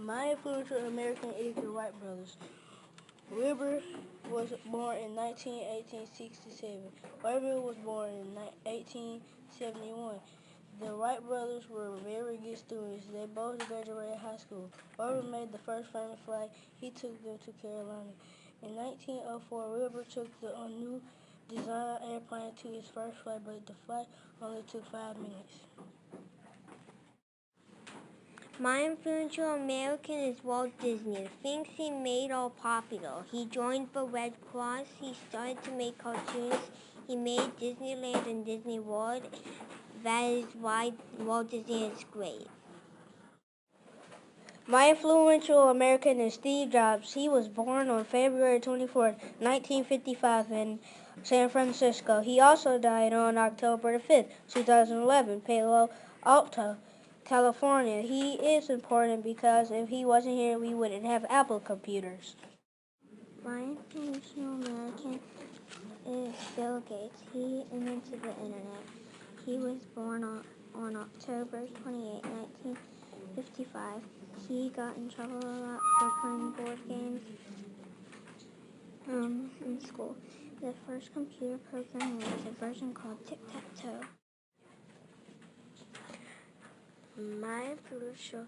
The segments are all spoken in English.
My influential American is the Wright brothers. Wilbur was born in 1867. Orville was born in 1871. The Wright brothers were very good students. They both graduated high school. Orville made the first family flag. He took them to Carolina. In 1904, Wilbur took the new design airplane to his first flight, but the flight only took 5 minutes. My influential American is Walt Disney. The things he made all popular. He joined the Red Cross. He started to make cartoons. He made Disneyland and Disney World. That is why Walt Disney is great. My influential American is Steve Jobs. He was born on February 24, 1955 in San Francisco. He also died on October 5, 2011, Palo Alto, California. He is important because if he wasn't here, we wouldn't have Apple computers. My influential American is Bill Gates. He invented the internet. He was born on October 28, 1955. He got in trouble a lot for playing board games in school. The first computer program was a version called Tic-Tac-Toe. My influential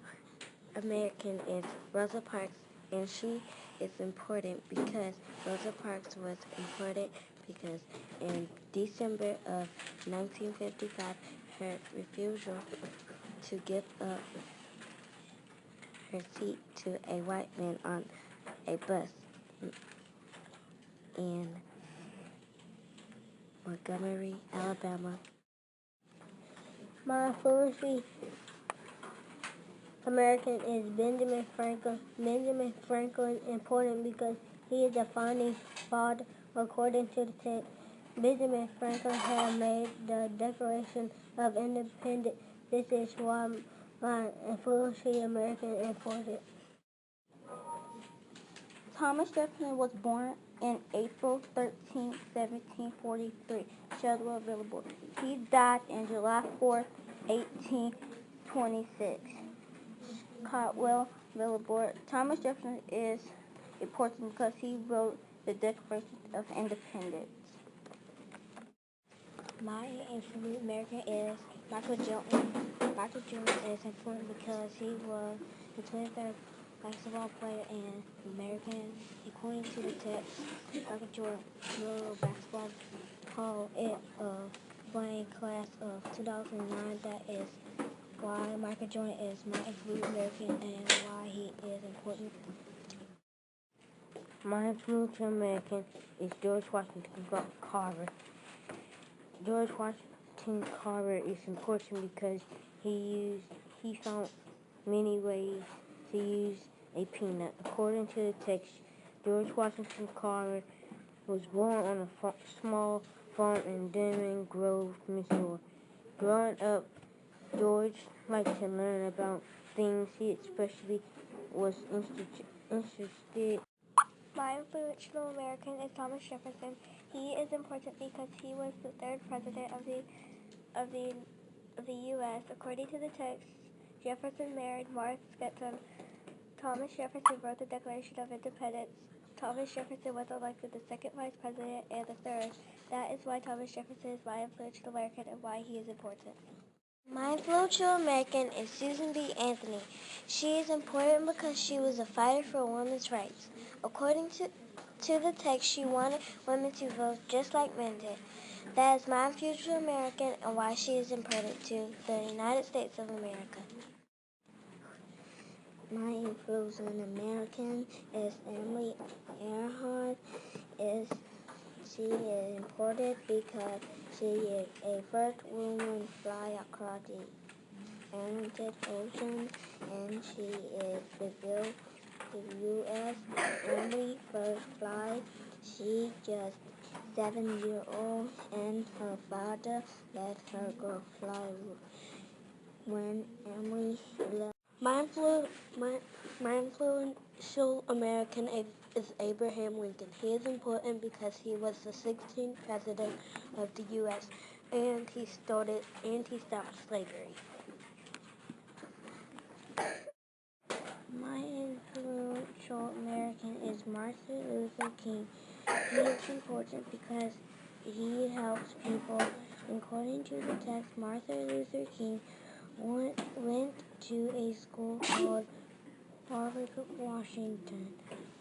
American is Rosa Parks, and she is important because Rosa Parks was important because in December of 1955, her refusal to give up her seat to a white man on a bus in Montgomery, Alabama. My influential American is Benjamin Franklin. Benjamin Franklin is important because he is the founding father according to the text. Benjamin Franklin had made the Declaration of Independence. This is why my influential American is important. Thomas Jefferson was born in April 13, 1743, Shadwell, Villabor. He died in July 4, 1826. Cotwell, Villabor. Thomas Jefferson is important because he wrote the Declaration of Independence. My influential American is Michael Jordan. Michael Jordan is important because he was the 23rd basketball player in American. According to the text, Michael Jordan World Basketball Hall of Playing Class of 2009. That is why Michael Jordan is my influential American and why he is important. My influential American is George Washington Carver. George Washington Carver is important because he found many ways to use a peanut. According to the text, George Washington Carver was born on a small farm in Denman Grove, Missouri. Growing up, George liked to learn about things. He especially was interested. My influential American is Thomas Jefferson. He is important because he was the third president of the U.S. According to the text, Jefferson married Martha Skepton. Thomas Jefferson wrote the Declaration of Independence. Thomas Jefferson was elected the second vice president and the third. That is why Thomas Jefferson is my influential American and why he is important. My influential American is Susan B. Anthony. She is important because she was a fighter for women's rights. According to the text, she wanted women to vote just like men did. That is my influential American and why she is important to the United States of America. My influential American is Emily Earhart. She is important because she is a first woman fly across the Atlantic Ocean, and she is revealed the U.S. only first flight. She just 7-year-old, and her father let her go fly when Emily left. My influential American is Abraham Lincoln. He is important because he was the 16th president of the U.S. and he stopped slavery. My Martin Luther King. He is important because he helps people. According to the text, Martin Luther King went to a school called Harvard, Washington,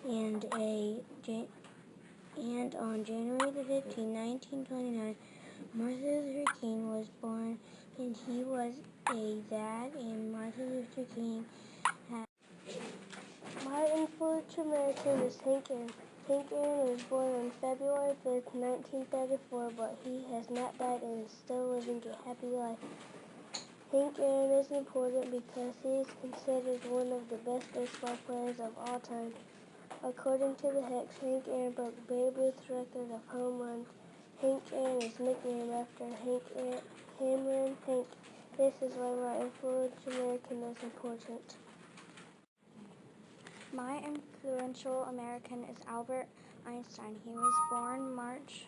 and on January the 15th, 1929, Martin Luther King was born, and he was a dad, and Martin Luther King had... My influential American is Hank Aaron. Hank Aaron was born on February 5th, 1934, but he has not died and is still living a happy life. Hank Aaron is important because he is considered one of the best baseball players of all time. According to the Hex, Hank Aaron broke Babe Ruth's record of home runs. Hank Aaron is nicknamed after Hammerin' Hank. This is why my influential American is important. My influential American is Albert Einstein. He was born March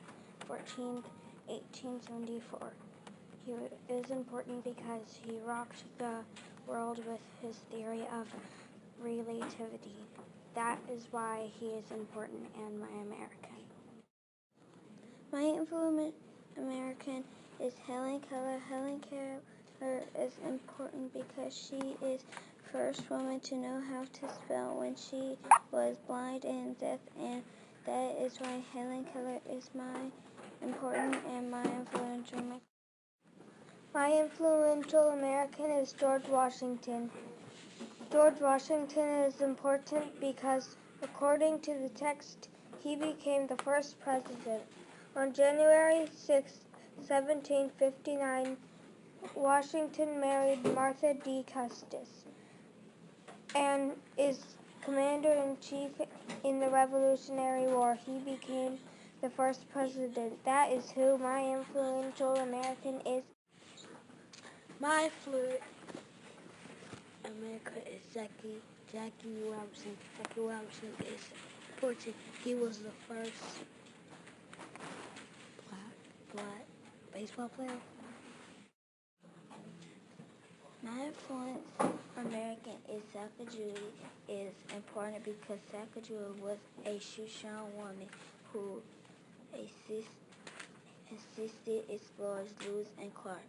14th, 1874. He is important because he rocked the world with his theory of relativity. That is why he is important and my American. My influential American is Helen Keller. Helen Keller is important because she is first woman to know how to spell when she was blind and deaf, and that is why Helen Keller is my important and my influential American. My influential American is George Washington. George Washington is important because, according to the text, he became the first president. On January 6, 1759, Washington married Martha D. Custis and is commander-in-chief in the Revolutionary War. He became the first president. That is who my influential American is. My influential America is Jackie Robinson. Jackie Robinson is important. He was the first black baseball player. My influential American is Sacagawea is important because Sacagawea was a Shoshone woman who assisted explorers Lewis and Clark.